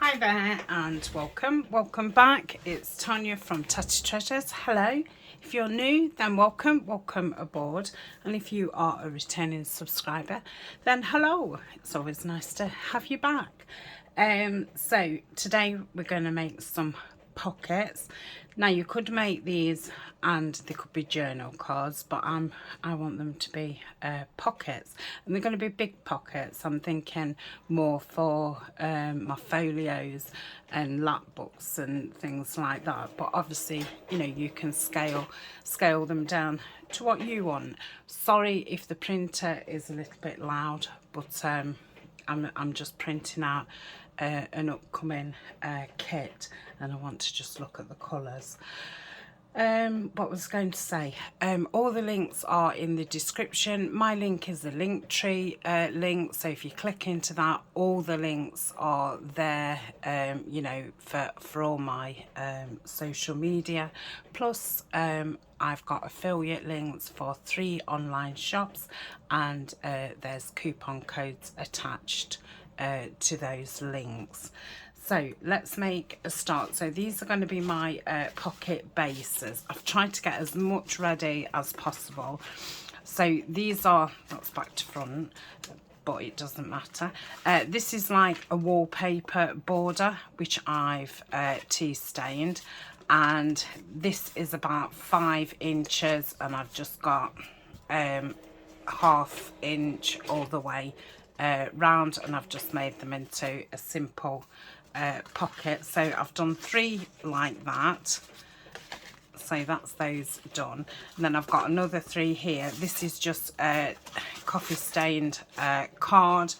Hi there and welcome back. It's Tania from Tatty Treasures. Hello. If you're new, then welcome aboard, and if you are a returning subscriber, then hello. It's always nice to have you back. So today we're going to make some pockets. Now you could make these and they could be journal cards, but I want them to be pockets, and they're going to be big pockets. I'm thinking more for my folios and lap books and things like that, but obviously, you know, you can scale them down to what you want. Sorry if the printer is a little bit loud, but I'm just printing out an upcoming kit, and I want to just look at the colours. What was I going to say? All the links are in the description. My link is the Linktree link, so if you click into that, all the links are there, you know, for all my social media. Plus I've got affiliate links for 3 online shops, and there's coupon codes attached to those links. So let's make a start. So these are going to be my pocket bases. I've tried to get as much ready as possible. So these are, that's back to front, but it doesn't matter. This is like a wallpaper border, which I've tea stained, and this is about 5 inches, and I've just got ½ inch all the way round, and I've just made them into a simple pocket. So I've done 3 like that, so that's those done, and then I've got another 3 here. This is just a coffee stained card,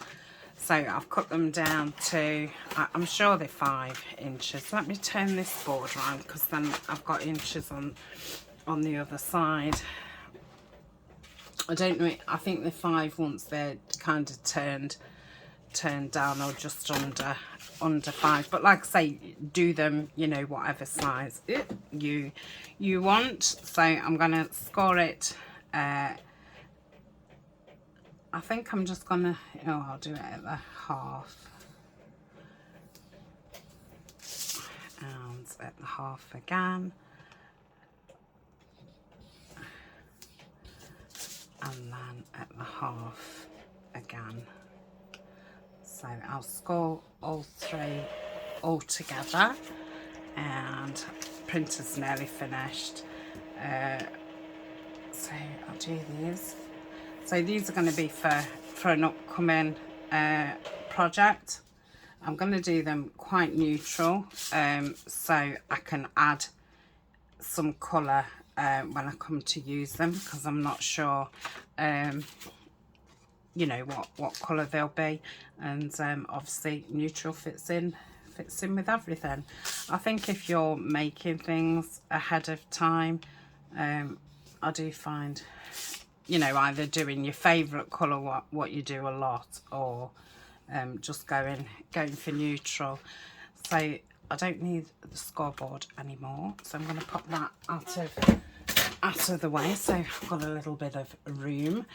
so I've cut them down to, I'm sure they're 5 inches. Let me turn this board around, because then I've got inches on the other side. I don't know, I think they're 5 once they're kind of turned down, or just under 5, but like I say, do them, you know, whatever size you want. So I'm gonna score it. I think I'm just gonna, oh, I'll do it at the half, and at the half again, and then at the half again. So I'll score all 3 all together, and printer's nearly finished. So I'll do these. So these are going to be for an upcoming project. I'm going to do them quite neutral, so I can add some colour when I come to use them, because I'm not sure you know what colour they'll be, and obviously neutral fits in with everything. I think if you're making things ahead of time, I do find, you know, either doing your favourite colour, what you do a lot, or just going for neutral. So I don't need the scoreboard anymore, so I'm going to pop that out of the way, so I've got a little bit of room.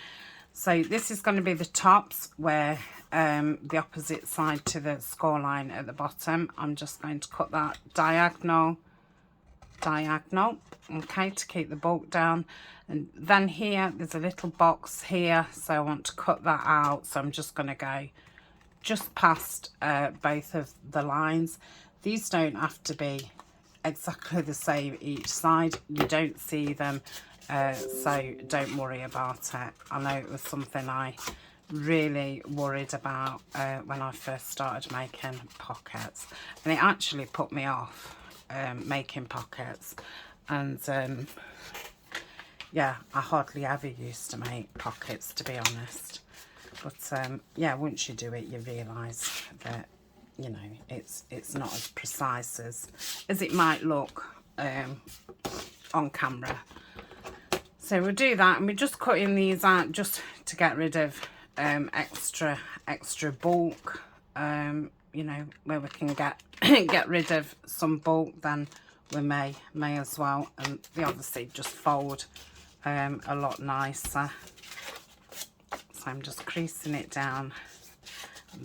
So this is going to be the tops, where the opposite side to the score line at the bottom. I'm just going to cut that diagonal, okay, to keep the bulk down. And then here, there's a little box here, so I want to cut that out. So I'm just going to go just past both of the lines. These don't have to be exactly the same each side. You don't see them. So don't worry about it. I know it was something I really worried about when I first started making pockets, and it actually put me off making pockets, and yeah, I hardly ever used to make pockets, to be honest, but yeah, once you do it, you realise that, you know, it's not as precise as it might look on camera. So we'll do that, and we're just cutting these out just to get rid of extra bulk. You know, where we can get rid of some bulk, then we may as well, and they obviously just fold a lot nicer. So I'm just creasing it down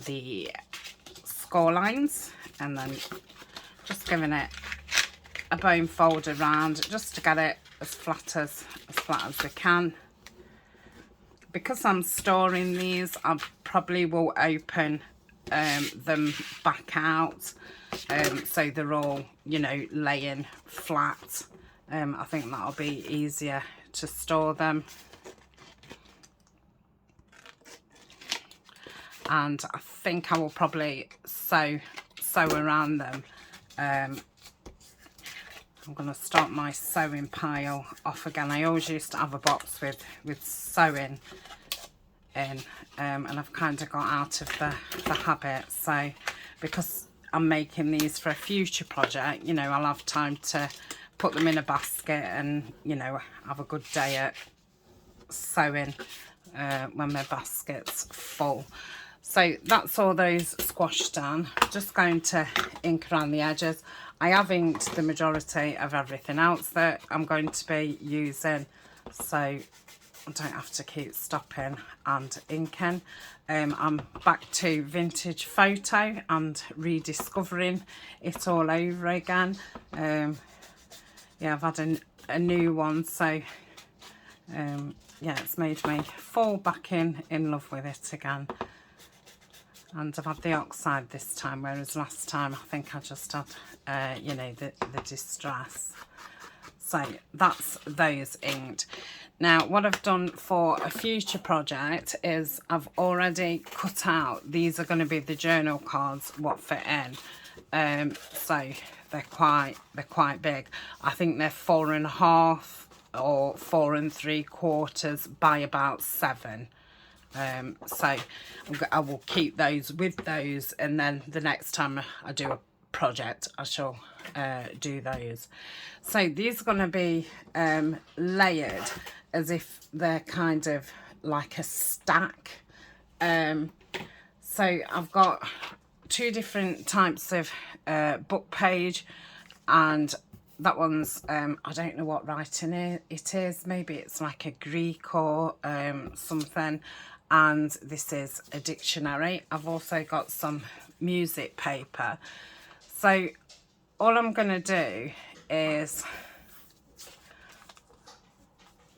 the score lines and then just giving it a bone fold around just to get it as flat as we can. Because I'm storing these, I probably will open them back out, so they're all, you know, laying flat. I think that'll be easier to store them. And I think I will probably sew around them. I'm going to start my sewing pile off again. I always used to have a box with sewing in, and I've kind of got out of the habit. So because I'm making these for a future project, you know, I'll have time to put them in a basket and, you know, have a good day at sewing when my basket's full. So that's all those squashed down. Just going to ink around the edges. I have inked the majority of everything else that I'm going to be using, so I don't have to keep stopping and inking. I'm back to vintage photo and rediscovering it all over again. Yeah, I've had a new one, so yeah, it's made me fall back in love with it again. And I've had the oxide this time, whereas last time I think I just had, you know, the distress. So that's those inked. Now, what I've done for a future project is I've already cut out, these are going to be the journal cards, what fit in. So they're quite big. I think they're 4.5 or 4 3/4 by about 7. So I will keep those with those, and then the next time I do a project I shall do those. So these are going to be layered as if they're kind of like a stack. So I've got 2 different types of book page, and that one's I don't know what writing it is, maybe it's like a Greek or something. And this is a dictionary. I've also got some music paper. So all I'm going to do is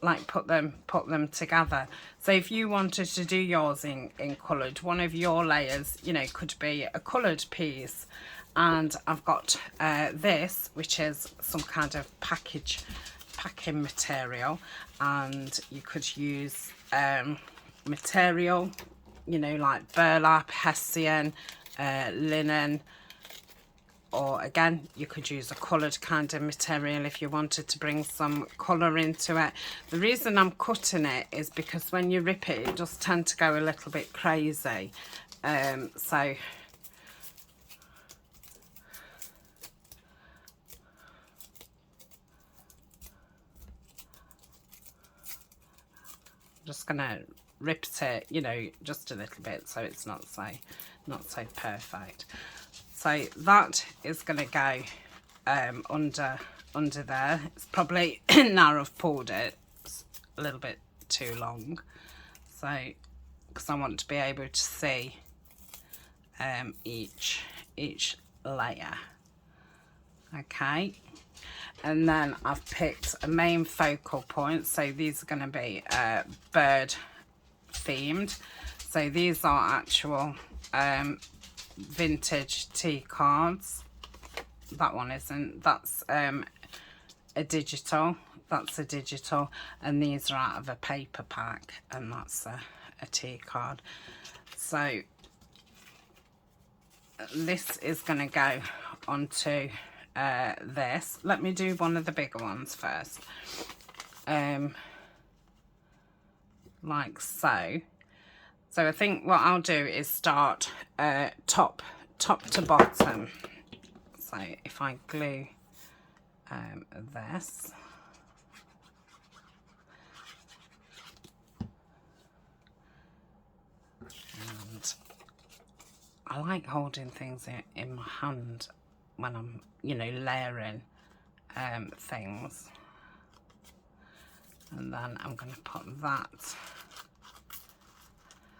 like put them together. So if you wanted to do yours in coloured, one of your layers, you know, could be a coloured piece. And I've got this, which is some kind of packing material, and you could use material, you know, like burlap, hessian, linen, or again you could use a coloured kind of material if you wanted to bring some colour into it. The reason I'm cutting it is because when you rip it, it does tend to go a little bit crazy. So I'm just gonna rip it, you know, just a little bit, so it's not so perfect. So that is going to go under there. It's probably now I've pulled it, it's a little bit too long, so because I want to be able to see each layer. Okay, and then I've picked a main focal point. So these are going to be bird themed. So these are actual vintage tea cards. That one isn't. That's a digital. That's a digital, and these are out of a paper pack, and that's a tea card. So this is going to go onto this. Let me do one of the bigger ones first, like so. So I think what I'll do is start top to bottom. So if I glue this, and I like holding things in my hand when I'm, you know, layering things. And then I'm going to put that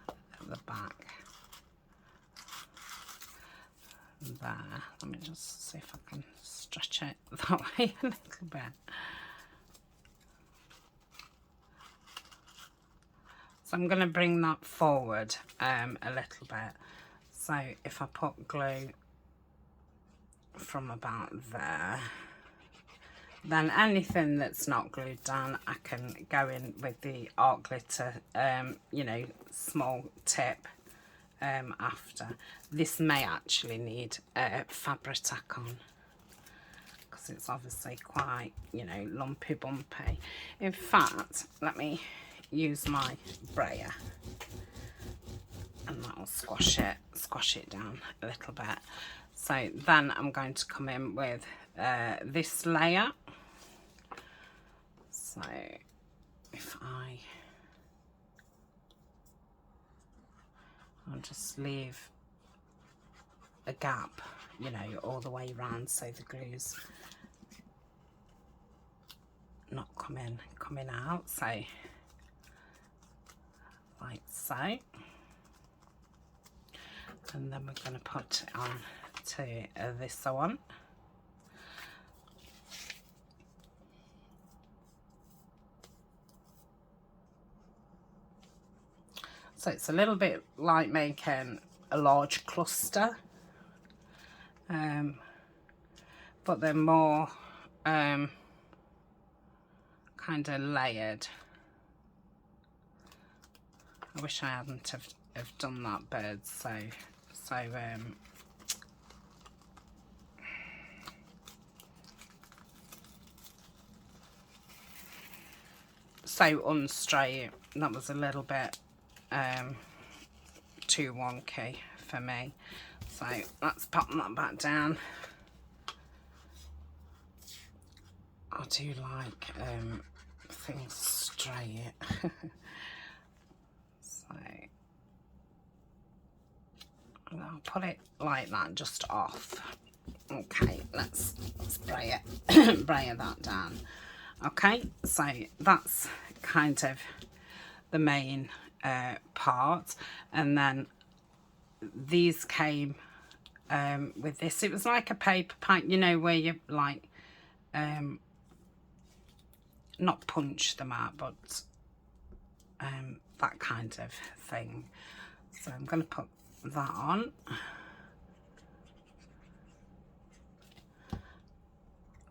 at the back. there. Let me just see if I can stretch it that way a little bit. So I'm going to bring that forward a little bit. So if I put glue from about there, then anything that's not glued down, I can go in with the art glitter, you know, small tip after. This may actually need fabric tack on, because it's obviously quite, you know, lumpy bumpy. In fact, let me use my brayer, and that will squash it down a little bit. So then I'm going to come in with this layer. So if I'll just leave a gap, you know, all the way around, so the glue's not coming out. So like so, and then we're going to put it on to this one. So it's a little bit like making a large cluster, but they're more kind of layered. I wish I hadn't have done that bird so unstraight. That was a little bit too wonky for me. So let's pop that back down. I do like things straight. So I'll put it like that, just off. Okay, let's brayer brayer that down. Okay, so that's kind of the main part, and then these came with this. It was like a paper pack, you know, where you like not punch them out, but that kind of thing. So I'm going to put that on.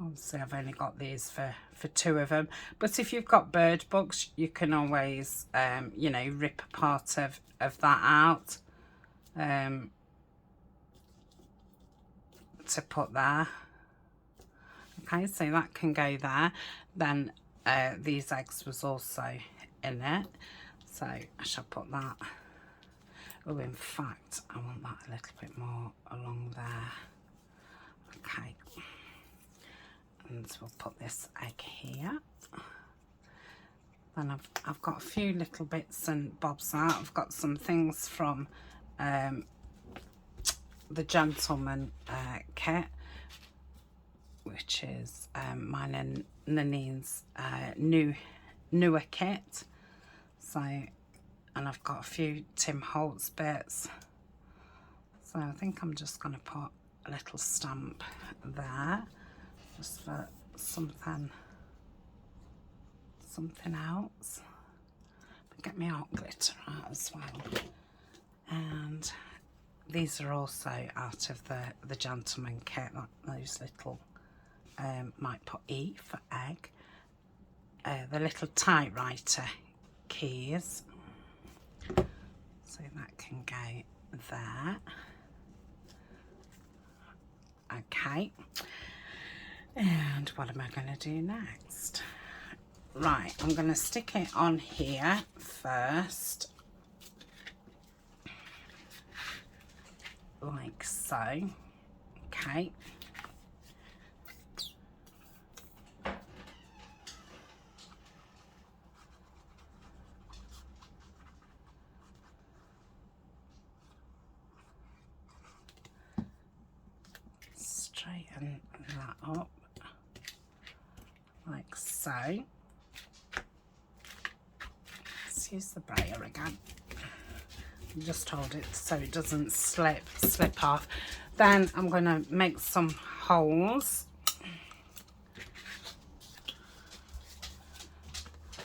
Obviously I've only got these for 2 of them, but if you've got bird books, you can always you know, rip a part of that out to put there. Okay, so that can go there. Then these eggs was also in it, so I shall put that. Oh, in fact I want that a little bit more along there. Okay, and so we'll put this egg here. Then I've got a few little bits and bobs out. I've got some things from the Gentleman kit, which is mine and Nanine's newer kit. So, and I've got a few Tim Holtz bits. So I think I'm just going to put a little stamp there, just for something else. But get my art glitter out as well. And these are also out of the Gentleman kit, like those little might put E for egg, the little typewriter keys, so that can go there. Okay, and what am I going to do next? Right, I'm going to stick it on here first, like so. Okay, straighten that up like so. Let's use the brayer again. Just hold it so it doesn't slip off. Then I'm going to make some holes.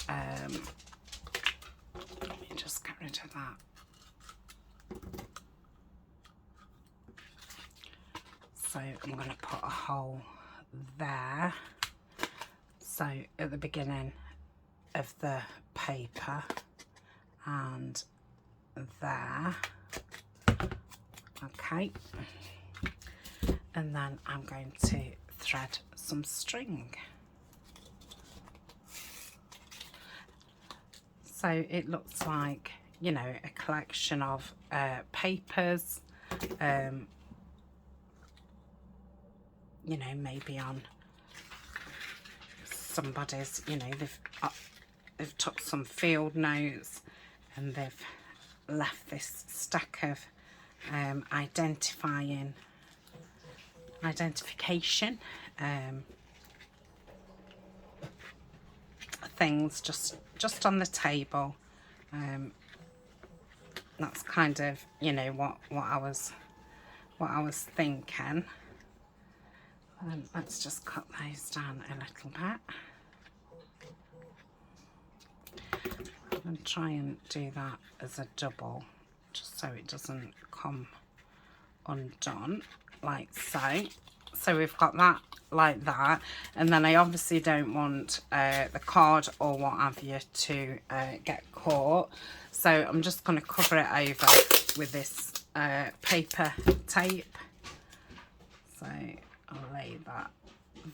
Let me just get rid of that. So I'm going to put a hole there. So at the beginning of the paper and there. Okay. And then I'm going to thread some string. So it looks like, you know, a collection of papers, you know, maybe on somebody's, you know, they've took some field notes and they've left this stack of identification things just on the table. That's kind of, you know, what I was thinking. Let's just cut those down a little bit and try and do that as a double, just so it doesn't come undone, like so. So we've got that like that, and then I obviously don't want the card or what have you to get caught, so I'm just going to cover it over with this paper tape. So I'll lay that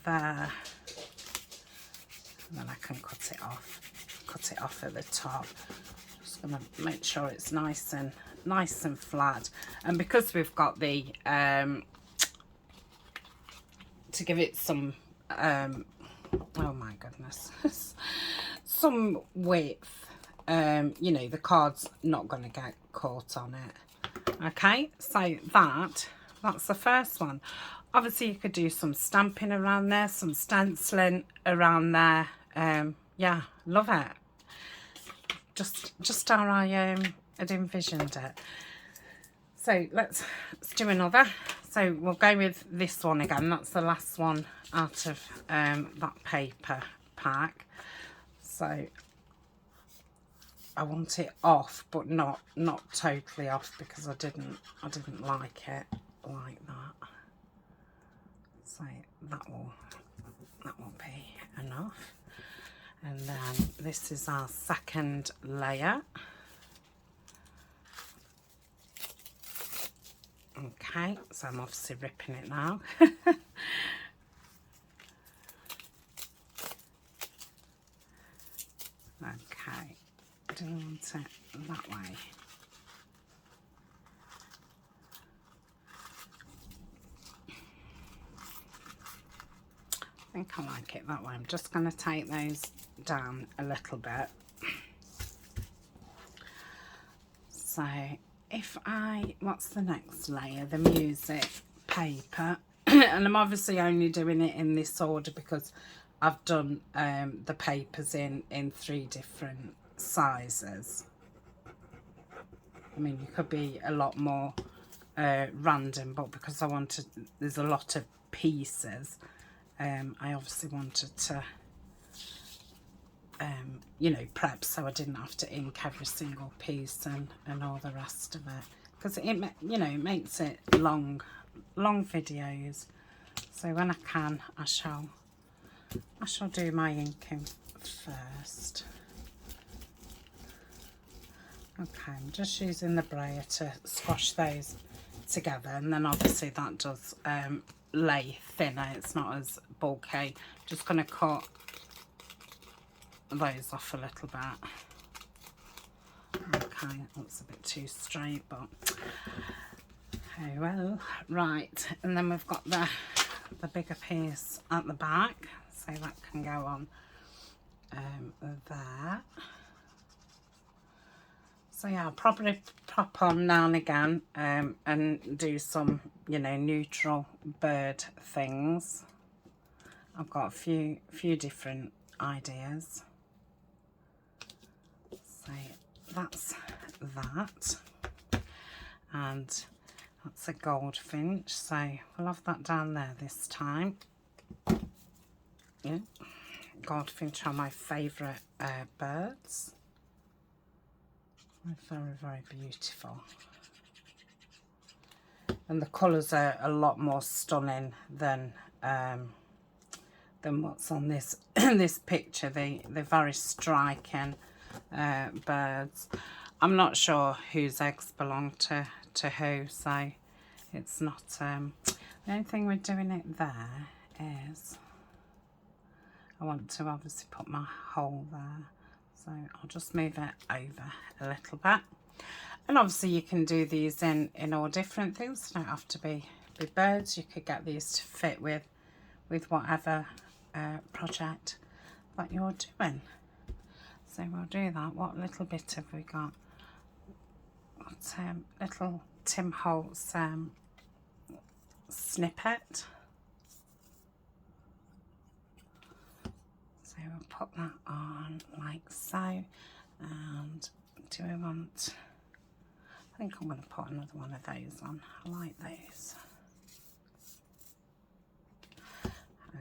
there, and then I can cut it off at the top. Just going to make sure it's nice and flat, and because we've got the to give it some oh my goodness, some width, you know, the card's not going to get caught on it. Okay, so that's the first one. Obviously you could do some stamping around there, some stenciling around there. Yeah, love it. Just how I had envisioned it. So let's do another. So we'll go with this one again. That's the last one out of that paper pack. So I want it off, but not totally off, because I didn't like it like that. So that will be enough. And then this is our second layer. Okay, so I'm obviously ripping it now. Okay, do I want it that way? I think I like it that way. I'm just going to take those down a little bit. So if what's the next layer? The music paper. And I'm obviously only doing it in this order because I've done the papers in 3 different sizes. I mean, you could be a lot more random, but because I wanted, there's a lot of pieces, I obviously wanted to you know, prep, so I didn't have to ink every single piece and all the rest of it, because it, you know, it makes it long videos. So when I can, I shall do my inking first. Okay, I'm just using the brayer to squash those together, and then obviously that does lay thinner, it's not as bulky. Just going to cut those off a little bit. Okay, that's a bit too straight, but oh well. Right, and then we've got the bigger piece at the back, so that can go on there. So yeah, I'll probably pop on now and again and do some, you know, neutral bird things. I've got a few different ideas. So that's that. And That's a goldfinch, so we'll have that down there this time. Yeah, goldfinch are my favourite birds. They're very, very beautiful. And the colours are a lot more stunning than what's on this this picture. They're very striking birds. I'm not sure whose eggs belong to who, so it's not the only thing we're doing it there is I want to obviously put my hole there, so I'll just move it over a little bit. And obviously you can do these in all different things. They don't have to be birds. You could get these to fit with whatever project that you're doing. So we'll do that. What little bit have we got? What little Tim Holtz snippet. So we'll put that on like so. And do we want... I think I'm going to put another one of those on. I like those.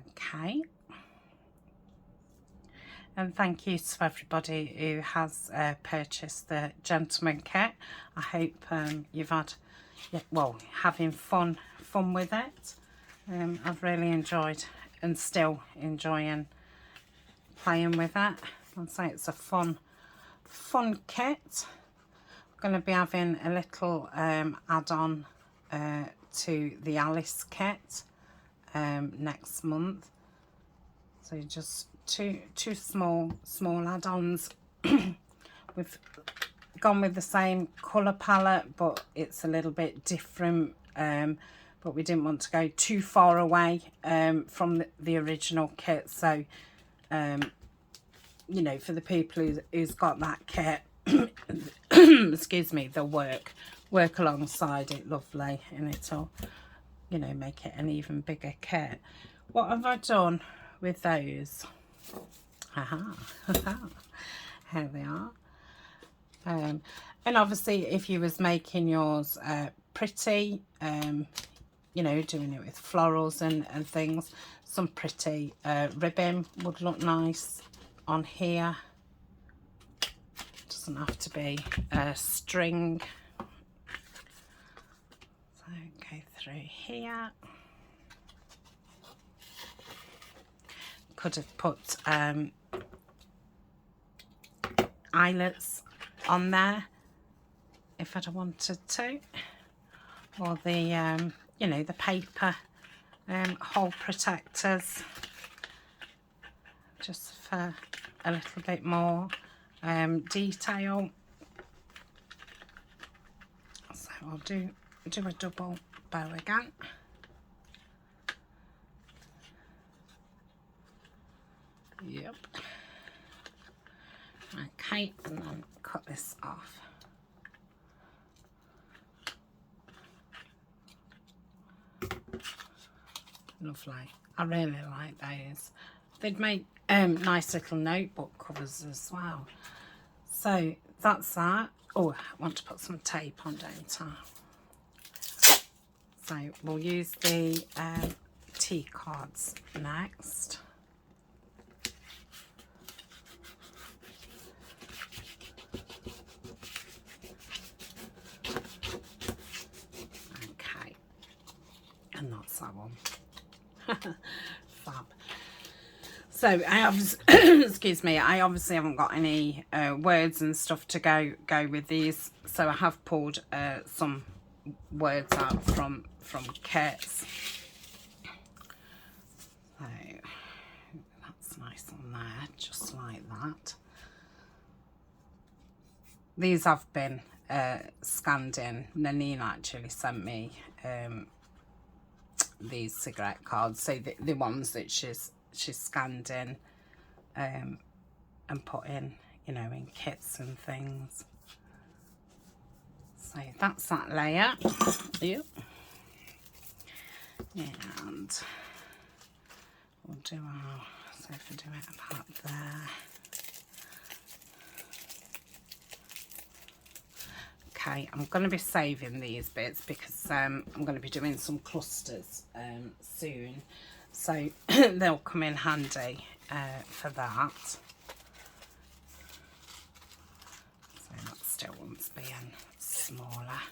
Okay. And thank you to everybody who has purchased the gentleman kit. I hope you've had, having fun with it. I've really enjoyed and still enjoying playing with it. I'd say it's a fun kit. Going to be having a little add-on to the Alice kit next month. So just two small add-ons. We've gone with the same colour palette, but it's a little bit different. But we didn't want to go too far away from the original kit. So you know, for the people who's got that kit, excuse me, they'll work alongside it lovely, and it'll, you know, make it an even bigger kit. What have I done with those? Here they are. And obviously if you was making yours pretty, you know, doing it with florals and things, some pretty ribbon would look nice on here. Doesn't have to be a string. So go through here. Could have put eyelets on there if I'd wanted to, or the you know, the paper hole protectors, just for a little bit more detail. So I'll do a double bow again. Yep. Okay, and then cut this off. Lovely. I really like those. They'd make nice little notebook covers as well. So that's that. Oh, I want to put some tape on, don't I? So we'll use the tea cards next. Okay, and that's that one. Fab. So I have, excuse me, I obviously haven't got any words and stuff to go with these, so I have pulled some words out from kits. So that's nice on there, just like that. These have been scanned in. Nanine actually sent me these cigarette cards, so the ones that she's scanned in and put in, you know, in kits and things. So that's that layer. Yep. And we'll do our, so if we do it about there. Okay, I'm going to be saving these bits because I'm going to be doing some clusters soon, so they'll come in handy for that. So that still wants being smaller.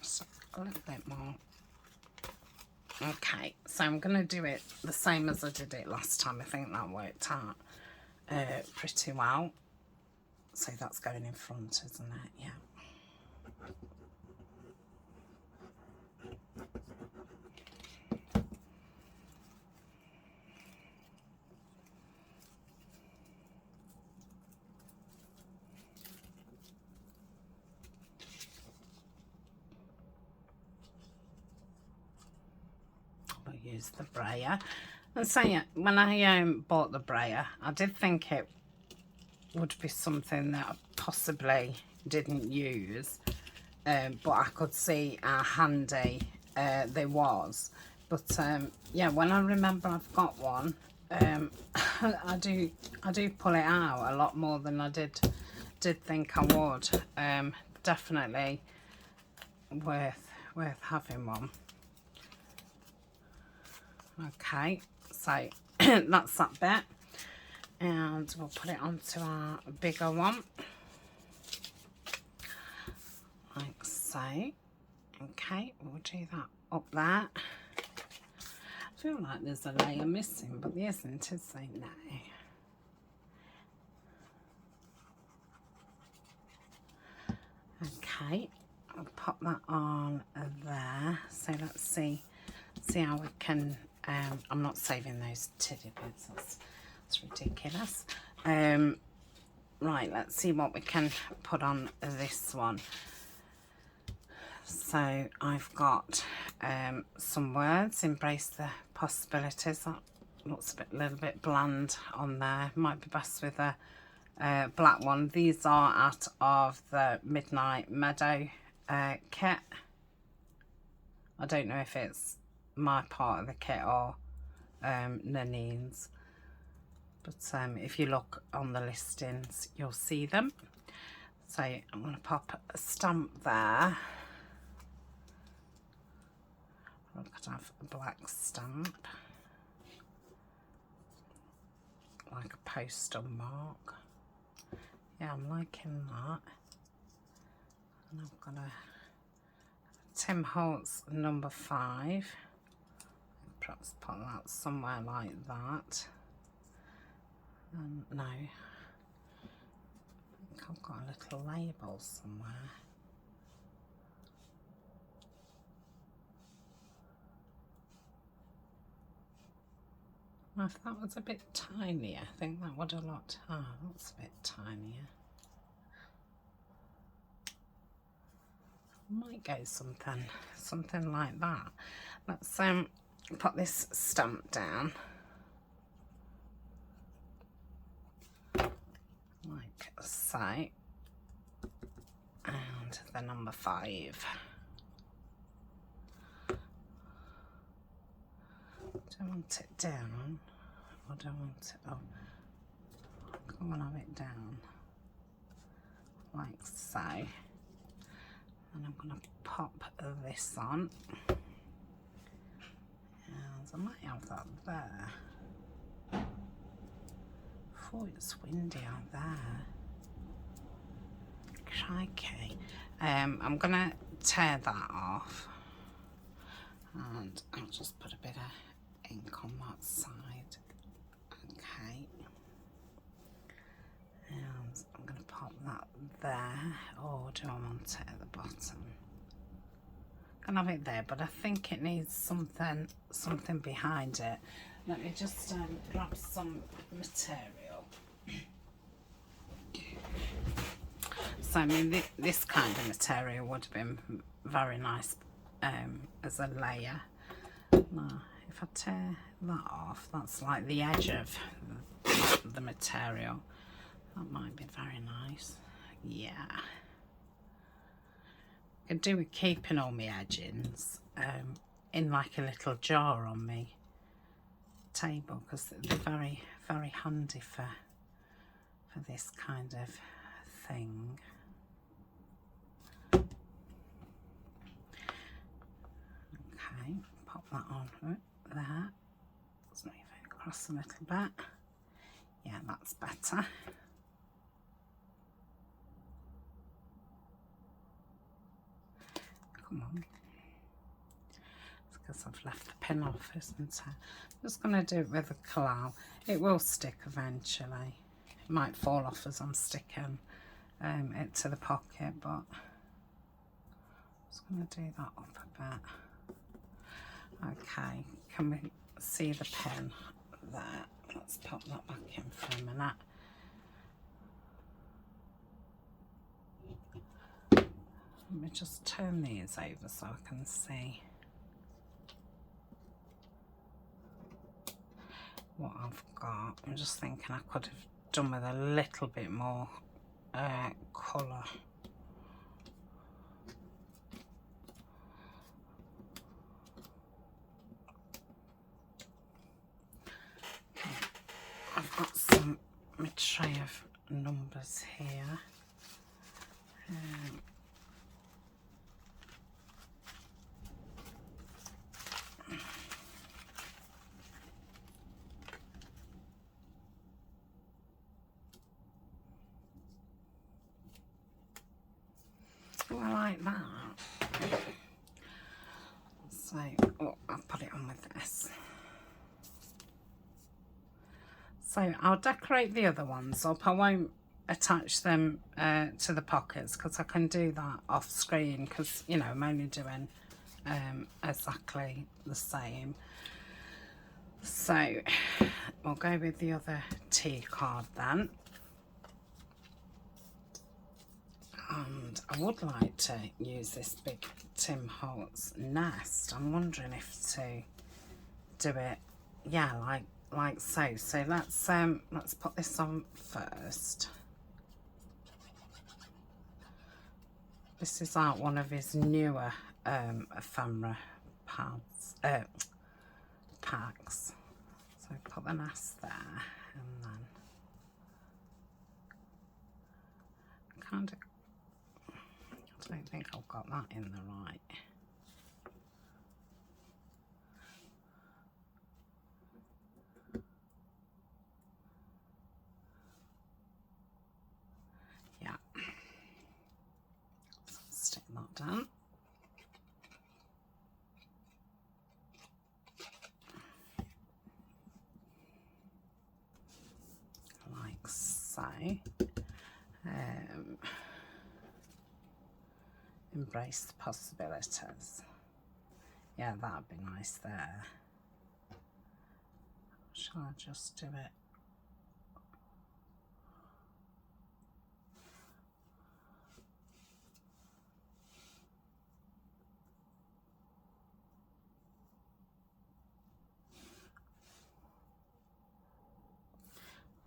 So a little bit more. Okay, so I'm going to do it the same as I did it last time. I think that worked out pretty well. So that's going in front, isn't it? Yeah. Use the brayer. And so when I bought the brayer, I did think it would be something that I possibly didn't use, but I could see how handy they was. But yeah, when I remember I've got one, I do pull it out a lot more than I did think I would. Definitely worth having one. Okay, so that's that bit, and we'll put it onto our bigger one, like so. Okay, we'll do that up there. I feel like there's a layer missing, but there isn't, is there? No. Okay, I'll pop that on there. So let's see how we can. I'm not saving those titty bits, that's ridiculous. Right, let's see what we can put on this one. So I've got some words, embrace the possibilities. That looks a little bit bland on there. Might be best with a black one. These are out of the Midnight Meadow kit. I don't know if it's my part of the kit or Nanine's, but if you look on the listings you'll see them. So I'm going to pop a stamp there. I could have a black stamp, like a postal mark. Yeah, I'm liking that. And I've got a Tim Holtz number 5. Perhaps put that somewhere like that. No, I think I've got a little label somewhere. Well, if that was a bit tinier, I think that would have looked. Ah, that's a bit tinier. Might go something like that. Let's put this stamp down, like so, and the number 5. Do I want it down, or do I want it? Oh, I want to have it down, like so. And I'm going to pop this on, and I might have that there. Oh, it's windy out there. Crikey. I'm going to tear that off, and I'll just put a bit of ink on that side. Okay. And I'm going to pop that there, or do I want it at the bottom? I can have it there, but I think it needs something behind it. Let me just grab some material. So I mean, this kind of material would have been very nice as a layer. Now, if I tear that off, that's like the edge of the material. That might be very nice. Yeah. I could do with keeping all my edgings in like a little jar on me table, because they're very, very handy for this kind of thing. Okay, pop that on there. Let's move it across a little bit. Yeah, that's better. Come on. It's because I've left the pin off, isn't it? I'm just going to do it with a collal. It will stick eventually. It might fall off as I'm sticking it to the pocket, but I'm just going to do that up a bit. Okay, can we see the pin there? Let's pop that back in for a minute. Let me just turn these over so I can see what I've got. I'm just thinking I could have done with a little bit more colour. I've got some tray of numbers here. Oh, I like that. So, oh, I'll put it on with this. So I'll decorate the other ones up. I won't attach them to the pockets because I can do that off screen, because, you know, I'm only doing exactly the same. So we'll go with the other T card then. And I would like to use this big Tim Holtz nest. I'm wondering if to do it, yeah, like so. So let's put this on first. This is like one of his newer ephemera packs. So put the nest there, and then kind of, I don't think I've got that in the right. Yeah. So stick that down. Like so. Embrace the possibilities. Yeah, that'd be nice there. Shall I just do it?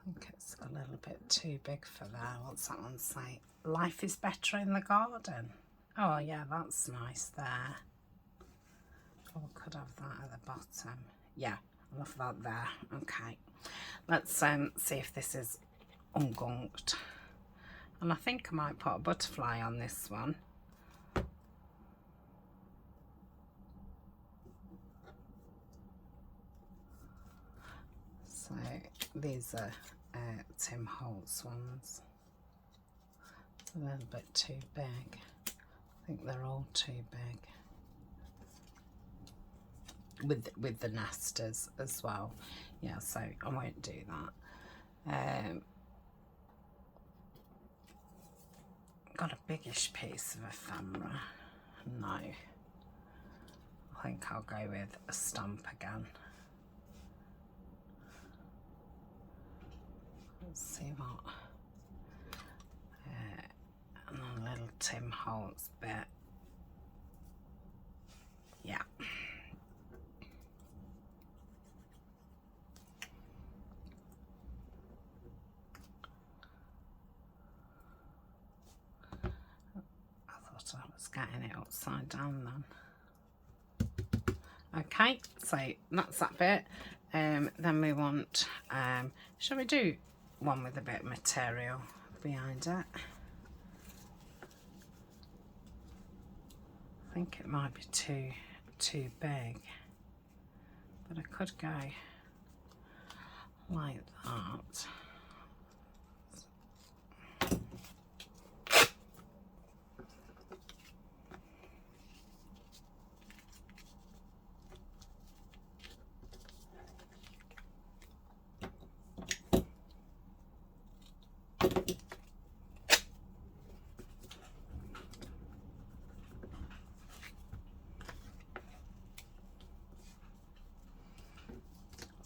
I think it's a little bit too big for there. What's that one say? Life is better in the garden. Oh yeah, that's nice there. Oh, we could have that at the bottom. Yeah, I love that there. Okay, let's see if this is ungunked. And I think I might put a butterfly on this one. So these are Tim Holtz ones. It's a little bit too big. I think they're all too big. With the nesters as well. Yeah, so I won't do that. Got a biggish piece of ephemera. No. I think I'll go with a stump again. Let's see what. And a little Tim Holtz bit. Yeah. I was getting it upside down then. Okay, so that's that bit. Then we want, shall we do one with a bit of material behind it? I think it might be too big, but I could go like that.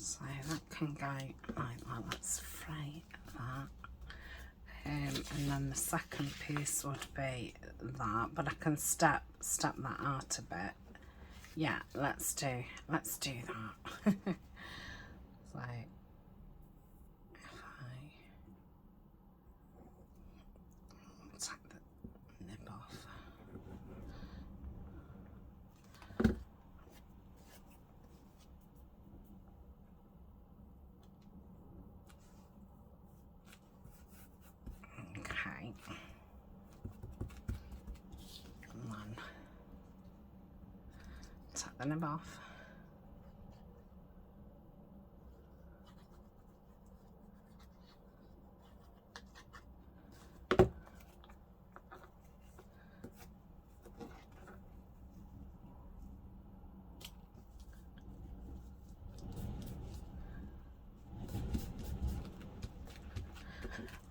So that can go like that. Let's fray that. And then the second piece would be that, but I can step that out a bit. Yeah, let's do that. So if I take the nib off. Okay. And then take the nib off.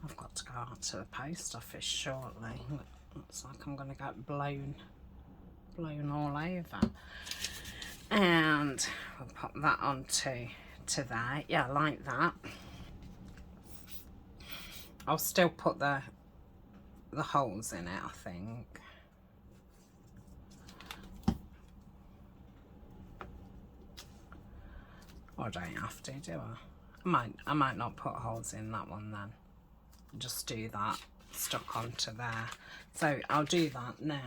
I've got to go out to the post office shortly. Looks like I'm going to get blown all over. And we'll pop that onto there. Yeah, like that. I'll still put the holes in it, I think. I don't have to, do I? I might not put holes in that one then. Just do that stuck onto there. So I'll do that now.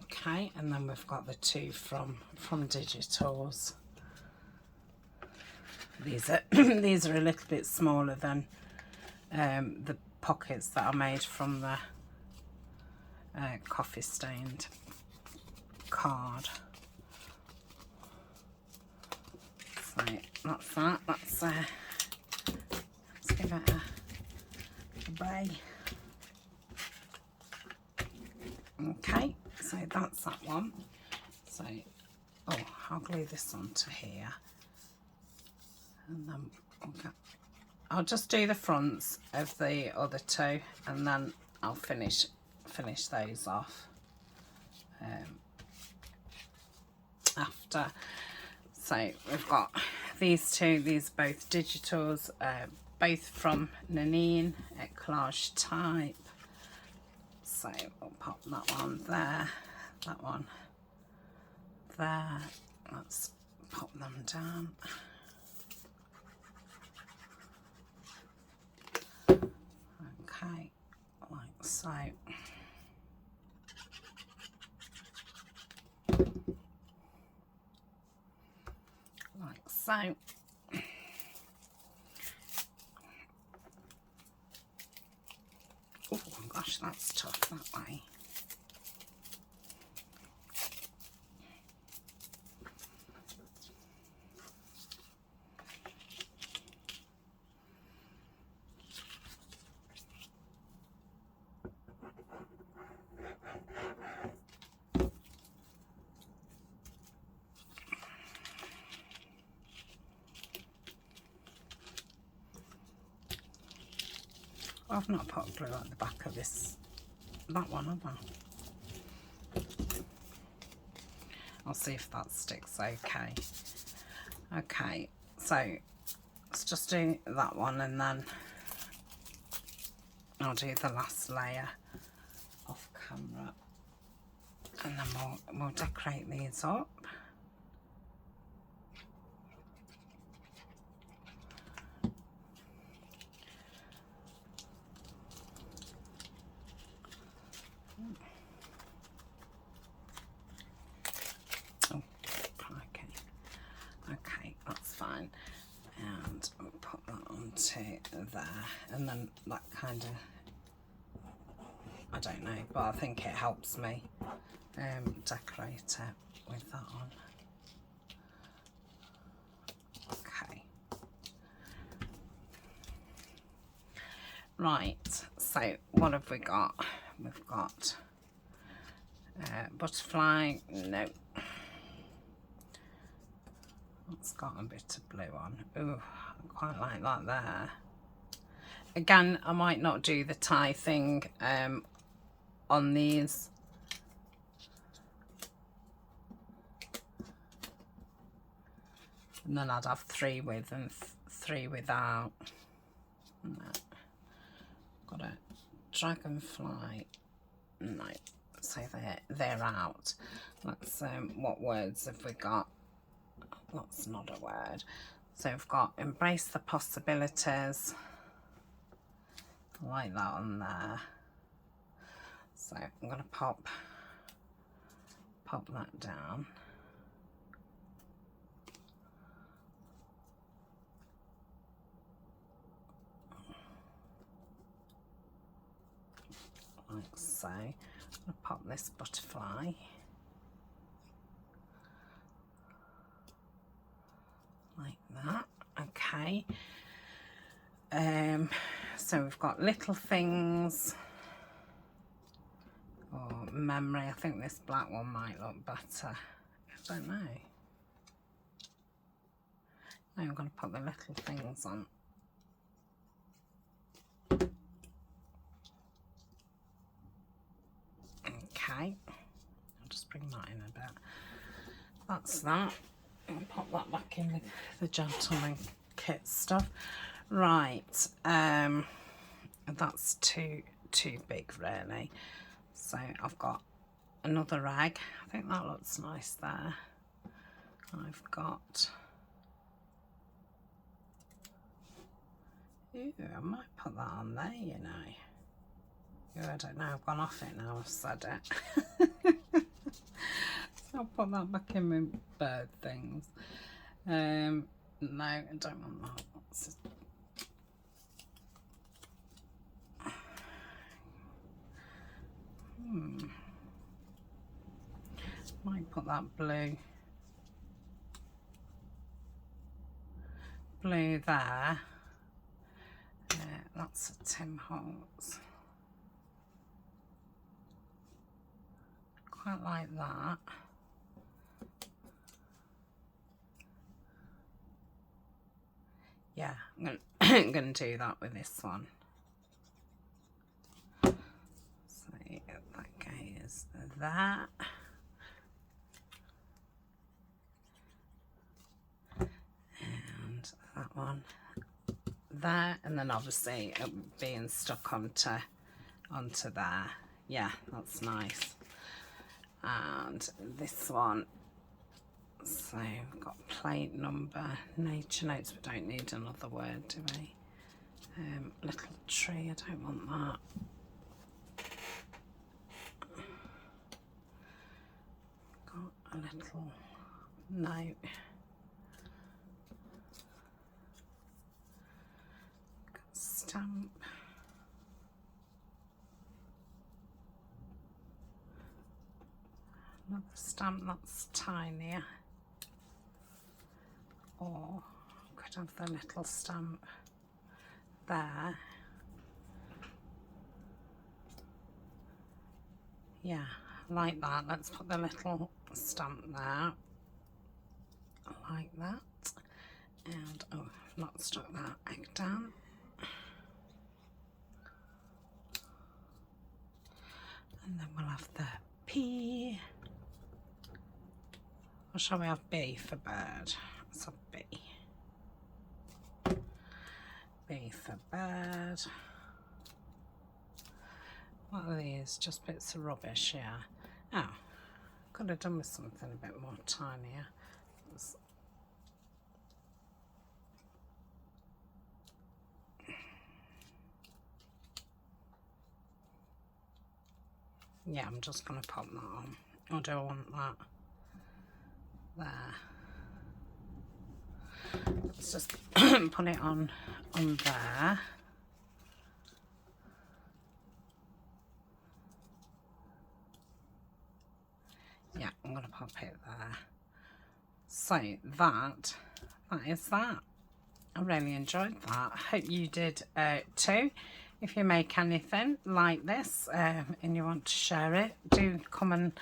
Okay, and then we've got the two from Digitals. These are these are a little bit smaller than the pockets that I made from the coffee stained card. So that's that. Let's give it a bay. Okay, so that's that one. So, oh, I'll glue this onto here, and then I'll just do the fronts of the other two, and then I'll finish those off after. So we've got these two. These are both Digitals, both from Nanine at Collagetype. So we'll pop that one there, that one there. Let's pop them down. Okay, like so. Like so. Oh gosh, that's tough that way. I've not put glue at the back of that one, have I? I'll see if that sticks okay. Okay, so let's just do that one, and then I'll do the last layer off camera, and then we'll decorate these up. fine. And I'll put that onto there, and then that kind of, I don't know, but I think it helps me decorate it with that on. Okay. Right, so what have we got? We've got butterfly, no. It's got a bit of blue on. Ooh, I quite like that there. Again, I might not do the tie thing on these. And then I'd have 3 with and 3 without. No. Got a dragonfly. No, so they're out. Let's what words have we got? That's not a word. So we've got embrace the possibilities. I like that on there. So I'm going to pop that down. Like so. I'm going to pop this butterfly. Like that. Okay. So we've got little things. Or memory. I think this black one might look better. I don't know. Now I'm going to put the little things on. Okay. I'll just bring that in a bit. That's that. I'll pop that back in with the gentleman kit stuff. Right. That's too big really. So I've got another egg. I think that looks nice there. I've got, ooh, I might put that on there, you know. Ooh, I don't know, I've gone off it now, I've said it. So I'll put that back in my bird things. No, I don't want that. Might put that blue there. That's a Tim Holtz. Quite like that. Yeah, I'm gonna do that with this one. So that goes there. And that one there, and then obviously it being stuck onto there. Yeah, that's nice. And this one, so we've got plate number, nature notes. We don't need another word, do we? Little tree, I don't want that. Got a little note. Got a stamp. Another stamp that's tinier. Or could have the little stamp there. Yeah, like that. Let's put the little stamp there. Like that. And oh, I've not stuck that egg down. And then we'll have the P. Or shall we have B for bird? Let's have B. B for bird. What are these? Just bits of rubbish, yeah. Oh, could have done with something a bit more tinier. Yeah, I'm just going to pop that on. Or do I want that there? let's just put it on there. Yeah, I'm going to pop it there. So that is that. I really enjoyed that. I hope you did too. If you make anything like this and you want to share it, do come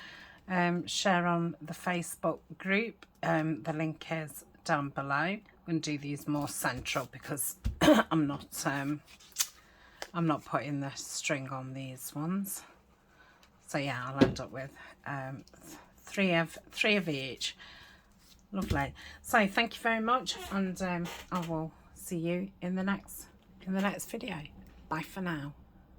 and share on the Facebook group. The link is down below. I'm going to do these more central because I'm not putting the string on these ones. So yeah, I'll end up with three of each. Lovely. So thank you very much, and I will see you in the next video. Bye for now.